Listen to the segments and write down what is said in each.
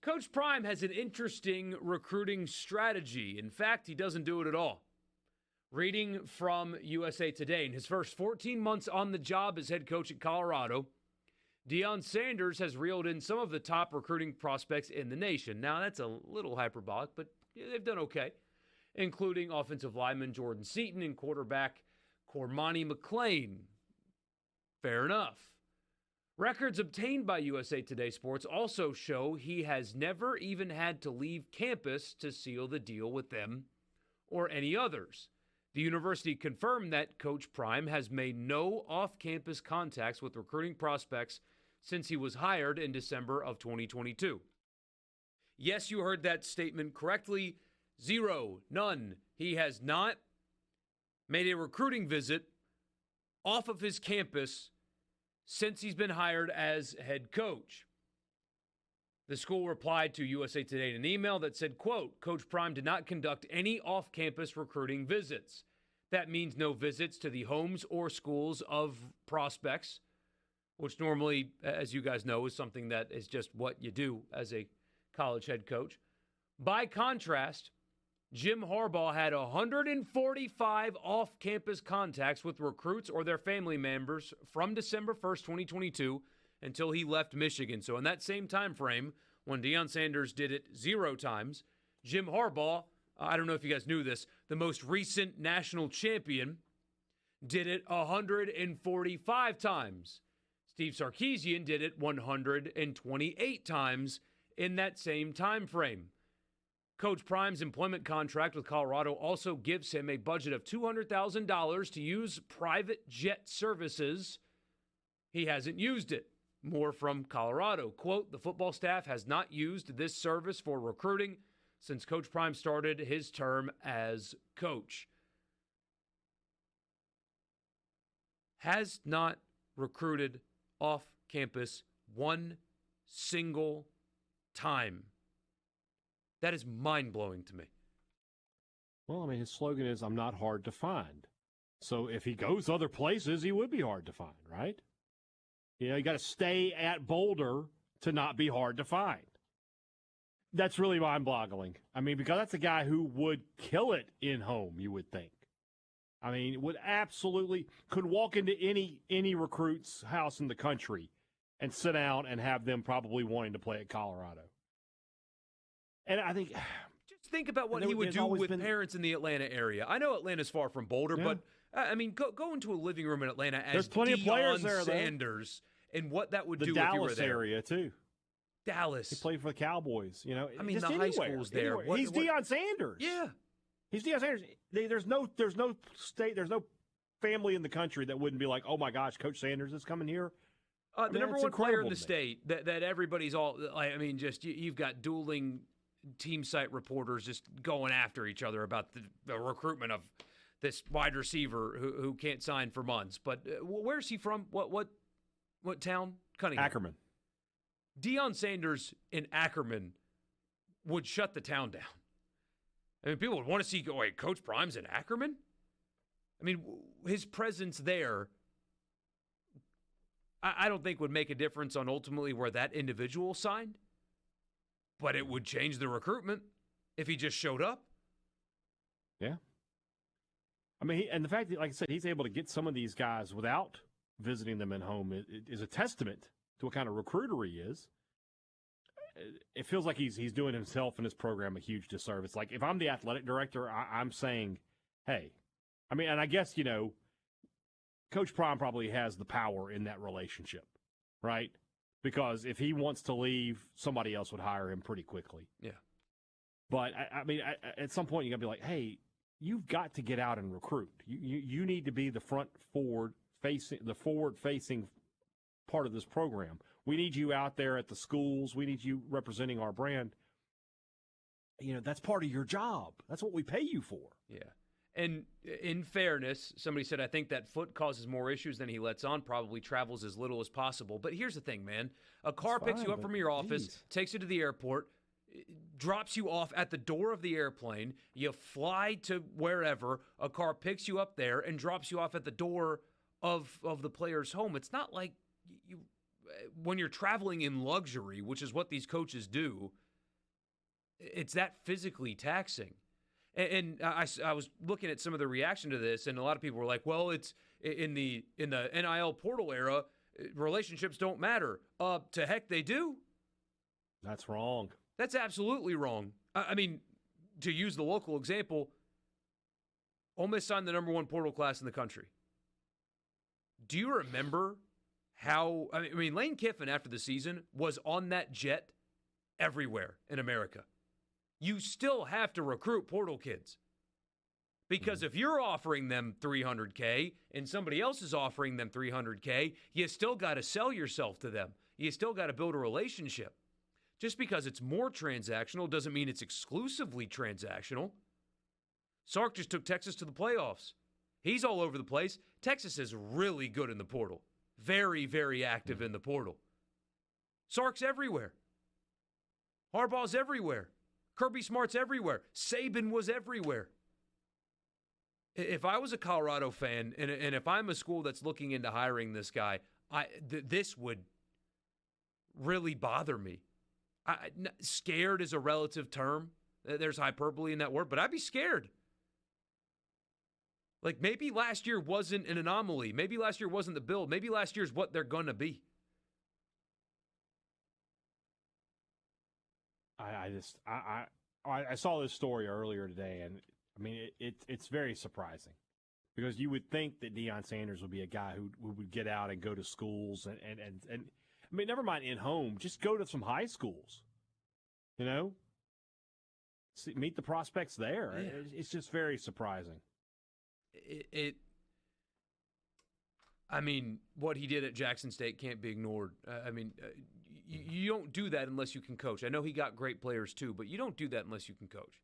Coach Prime has an interesting recruiting strategy. In fact, he doesn't do it at all. Reading from USA Today, in his first 14 months on the job as head coach at Colorado, Deion Sanders has reeled in some of the top recruiting prospects in the nation. Now, that's a little hyperbolic, but they've done okay, including offensive lineman Jordan Seaton and quarterback Cormani McClain. Fair enough. Records obtained by USA Today Sports also show he has never even had to leave campus to seal the deal with them or any others. The university confirmed that Coach Prime has made no off-campus contacts with recruiting prospects since he was hired in December of 2022. Yes, you heard that statement correctly. Zero, none. He has not made a recruiting visit off of his campus since he's been hired as head coach. The school replied to USA Today in an email that said, quote, Coach Prime did not conduct any off-campus recruiting visits. That means no visits to the homes or schools of prospects, which normally, as you guys know, is something that is just what you do as a college head coach. By contrast, Jim Harbaugh had 145 off-campus contacts with recruits or their family members from December 1st, 2022 until he left Michigan. So in that same time frame, when Deion Sanders did it 0 times, Jim Harbaugh, I don't know if you guys knew this, the most recent national champion, did it 145 times. Steve Sarkisian did it 128 times in that same time frame. Coach Prime's employment contract with Colorado also gives him a budget of $200,000 to use private jet services. He hasn't used it. More from Colorado. Quote, the football staff has not used this service for recruiting since Coach Prime started his term as coach. Has not recruited off campus one single time. That is mind-blowing to me. Well, I mean, his slogan is, I'm not hard to find. So if he goes other places, he would be hard to find, right? You know, you got to stay at Boulder to not be hard to find. That's really mind-boggling. I mean, because that's a guy who would kill it in home, you would think. I mean, would absolutely, could walk into any recruit's house in the country and sit down and have them probably wanting to play at Colorado. And I think, just think about what he would do with parents in the Atlanta area. I know Atlanta's far from Boulder, but I mean, go into a living room in Atlanta as there's plenty of players there, Sanders, and what that would do Dallas if you were there. area too. Dallas. He played for the Cowboys. You know, I mean, just the anywhere, high school's there. He's Deion Sanders. Yeah, he's Deion Sanders. There's no state, there's no family in the country that wouldn't be like, oh my gosh, Coach Sanders is coming here. The number one player in the state that everybody's all. I mean, just you've got dueling team site reporters just going after each other about the recruitment of this wide receiver who can't sign for months. But where's he from? What town? Cunningham. Ackerman. Deion Sanders in Ackerman would shut the town down. I mean, people would want to see, wait, Coach Prime's in Ackerman? I mean, his presence there, I don't think would make a difference on ultimately where that individual signed. But it would change the recruitment if he just showed up. Yeah. I mean, and the fact that, like I said, he's able to get some of these guys without visiting them at home is a testament to what kind of recruiter he is. It feels like he's doing himself and his program a huge disservice. Like, if I'm the athletic director, I'm saying, hey, I mean, and I guess, you know, Coach Prime probably has the power in that relationship, right? Because if he wants to leave, somebody else would hire him pretty quickly. Yeah. But, I mean, at some point, you got to be like, hey, you've got to get out and recruit. You need to be the forward-facing part of this program. We need you out there at the schools. We need you representing our brand. You know, that's part of your job. That's what we pay you for. Yeah. And in fairness, somebody said, I think that foot causes more issues than he lets on, probably travels as little as possible. But here's the thing, man. A car picks you up from your office, takes you to the airport, drops you off at the door of the airplane. You fly to wherever. A car picks you up there and drops you off at the door of the player's home. It's not like you when you're traveling in luxury, which is what these coaches do, It's that physically taxing. And I was looking at some of the reaction to this, and a lot of people were like, well, it's in the NIL portal era, relationships don't matter. To heck, they do. That's wrong. That's absolutely wrong. I mean, to use the local example, Ole Miss signed the number 1 portal class in the country. Do you remember how, I mean, Lane Kiffin after the season was on that jet everywhere in America. You still have to recruit portal kids. Because if you're offering them $300K and somebody else is offering them $300K, you still got to sell yourself to them. You still got to build a relationship. Just because it's more transactional doesn't mean it's exclusively transactional. Sark just took Texas to the playoffs. He's all over the place. Texas is really good in the portal. Very, very active in the portal. Sark's everywhere. Harbaugh's everywhere. Kirby Smart's everywhere. Saban was everywhere. If I was a Colorado fan, and if I'm a school that's looking into hiring this guy, this would really bother me. Scared is a relative term. There's hyperbole in that word, but I'd be scared. Like, maybe last year wasn't an anomaly. Maybe last year wasn't the build. Maybe last year's what they're going to be. I saw this story earlier today, and I mean, it's very surprising because you would think that Deion Sanders would be a guy who would get out and go to schools and I mean, never mind in home, just go to some high schools, you know, meet the prospects there. Yeah. It's just very surprising. I mean, what he did at Jackson State can't be ignored. I mean, you don't do that unless you can coach. I know he got great players too, but you don't do that unless you can coach.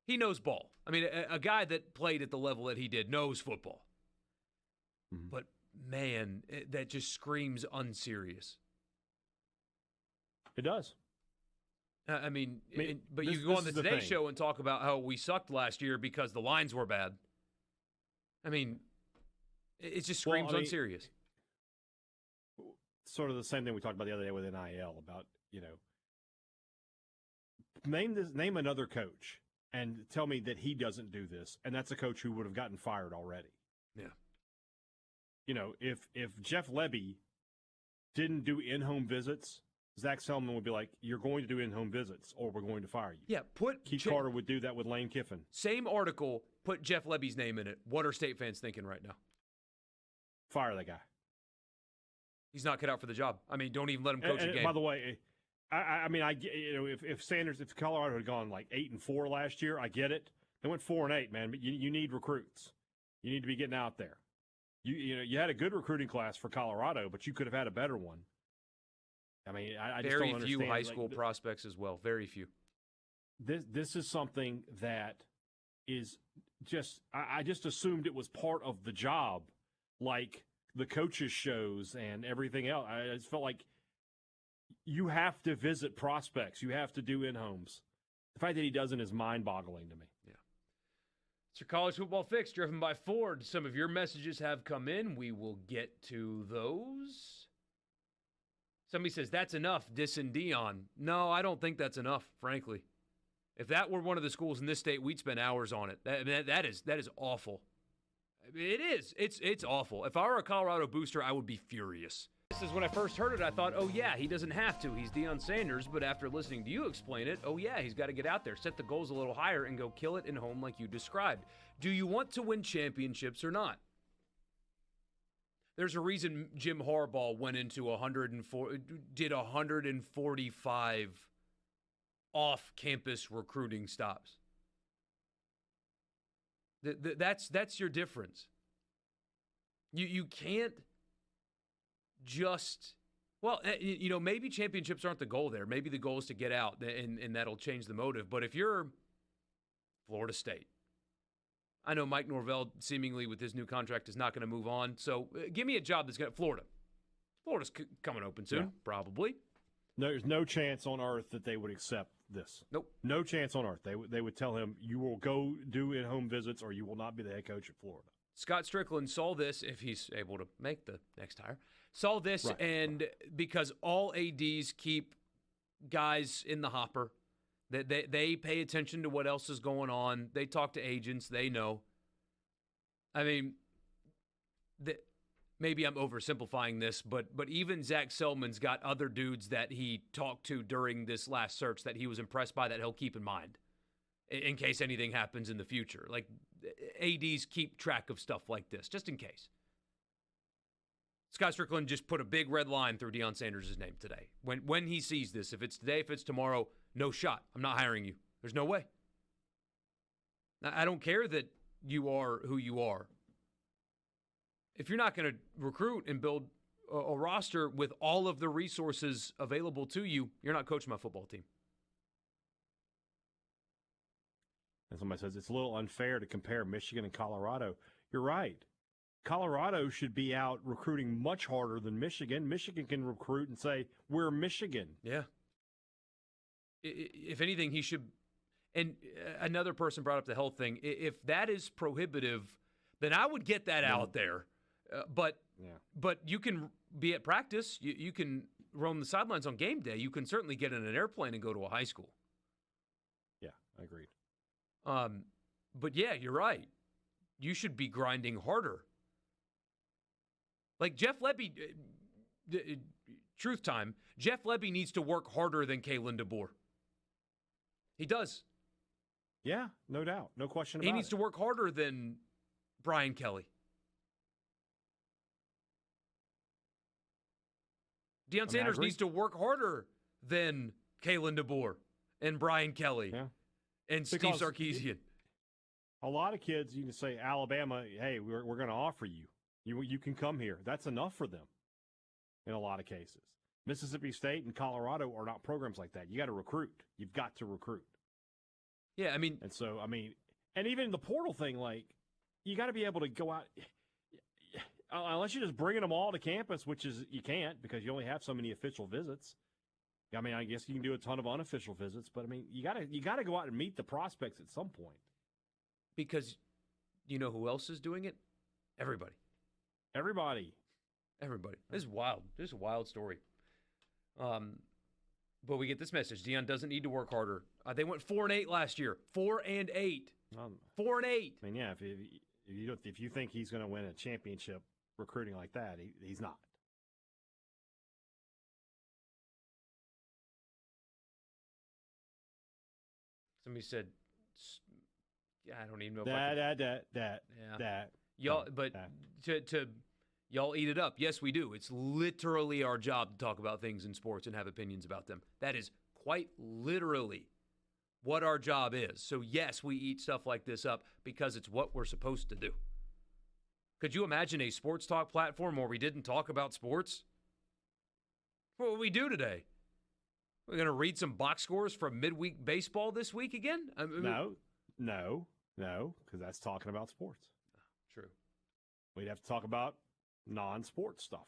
He knows ball. I mean, a guy that played at the level that he did knows football. Mm-hmm. But, man, that just screams unserious. It does. I mean, but you go on the Today Show and talk about how we sucked last year because the lines were bad. I mean, it just screams unserious. Sort of the same thing we talked about the other day with NIL about, you know, name another coach and tell me that he doesn't do this, and that's a coach who would have gotten fired already. Yeah. You know, if Jeff Lebby didn't do in-home visits, Zach Selman would be like, you're going to do in-home visits or we're going to fire you. Yeah, Keith Carter would do that with Lane Kiffin. Same article, put Jeff Lebby's name in it. What are State fans thinking right now? Fire that guy. He's not cut out for the job. I mean, don't even let him coach a game. By the way, I mean, you know, if Colorado had gone like 8-4 last year, I get it. They went 4-8, man. But you need recruits. You need to be getting out there. You know, you had a good recruiting class for Colorado, but you could have had a better one. I mean, I just don't understand. Very few high school prospects as well. Very few. This is something that is just I just assumed it was part of the job, like the coaches shows and everything else. I just felt like you have to visit prospects. You have to do in-homes. The fact that he doesn't is mind-boggling to me. Yeah. It's your college football fix driven by Ford. Some of your messages have come in. We will get to those. Somebody says, that's enough, dissing Deion. No, I don't think that's enough, frankly. If that were one of the schools in this state, we'd spend hours on it. That is awful. It is. It's awful. If I were a Colorado booster, I would be furious. This is when I first heard it, I thought, oh, yeah, he doesn't have to. He's Deion Sanders. But after listening to you explain it, oh, yeah, he's got to get out there, set the goals a little higher, and go kill it in home like you described. Do you want to win championships or not? There's a reason Jim Harbaugh went into 145 off-campus recruiting stops. That's your difference. You can't just, well, you know, maybe championships aren't the goal there. Maybe the goal is to get out, and that'll change the motive. But if you're Florida State, I know Mike Norvell seemingly with his new contract is not going to move on. So give me a job that's going to Florida. Florida's coming open soon, probably. No, there's no chance on earth that they would accept this. Nope. No chance on earth. They would tell him, you will go do in-home visits or you will not be the head coach at Florida. Scott Strickland saw this, if he's able to make the next hire, saw this, and because all ADs keep guys in the hopper, They pay attention to what else is going on. They talk to agents. They know. I mean, maybe I'm oversimplifying this, but even Zach Selman's got other dudes that he talked to during this last search that he was impressed by that he'll keep in mind in case anything happens in the future. Like, ADs keep track of stuff like this, just in case. Scott Strickland just put a big red line through Deion Sanders' name today. When he sees this, if it's today, if it's tomorrow, no shot. I'm not hiring you. There's no way. I don't care that you are who you are. If you're not going to recruit and build a roster with all of the resources available to you, you're not coaching my football team. And somebody says it's a little unfair to compare Michigan and Colorado. You're right. Colorado should be out recruiting much harder than Michigan. Michigan can recruit and say, we're Michigan. Yeah. If anything, he should. And another person brought up the health thing. If that is prohibitive, then I would get that out there. But you can be at practice. You can roam the sidelines on game day. You can certainly get in an airplane and go to a high school. Yeah, I agreed. But yeah, you're right. You should be grinding harder. Like Jeff Lebby, truth time, Jeff Lebby needs to work harder than Kalen DeBoer. He does. Yeah, no doubt. No question about it. He needs to work harder than Brian Kelly. Deion Sanders needs to work harder than Kalen DeBoer and Brian Kelly and Steve Sarkisian. A lot of kids, you can say, Alabama, hey, we're going to offer you. You can come here. That's enough for them in a lot of cases. Mississippi State and Colorado are not programs like that. You got to recruit. You've got to recruit. Yeah, I mean. And so, and even the portal thing, like, you got to be able to go out. Unless you're just bringing them all to campus, which is you can't because you only have so many official visits. I mean, I guess you can do a ton of unofficial visits, but, I mean, you got to go out and meet the prospects at some point. Because you know who else is doing it? Everybody. This is wild. This is a wild story. But we get this message. Deion doesn't need to work harder. They went 4-8 last year. 4-8. 4-8. I mean, yeah, if you think he's going to win a championship recruiting like that, he's not. Somebody said, I don't even know if that. Y'all, but to y'all eat it up. Yes, we do. It's literally our job to talk about things in sports and have opinions about them. That is quite literally what our job is. So, yes, we eat stuff like this up because it's what we're supposed to do. Could you imagine a sports talk platform where we didn't talk about sports? What will we do today? We're going to read some box scores from midweek baseball this week again? No, because that's talking about sports. True. We'd have to talk about non-sports stuff.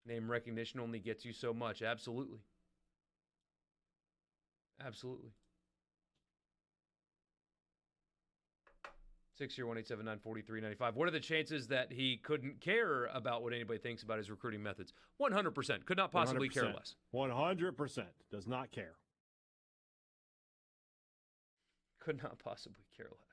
Name recognition only gets you so much. Absolutely. 6-1-879-4395. What are the chances that he couldn't care about what anybody thinks about his recruiting methods? 100%. Could not possibly care less. 100%. Does not care. Could not possibly care less.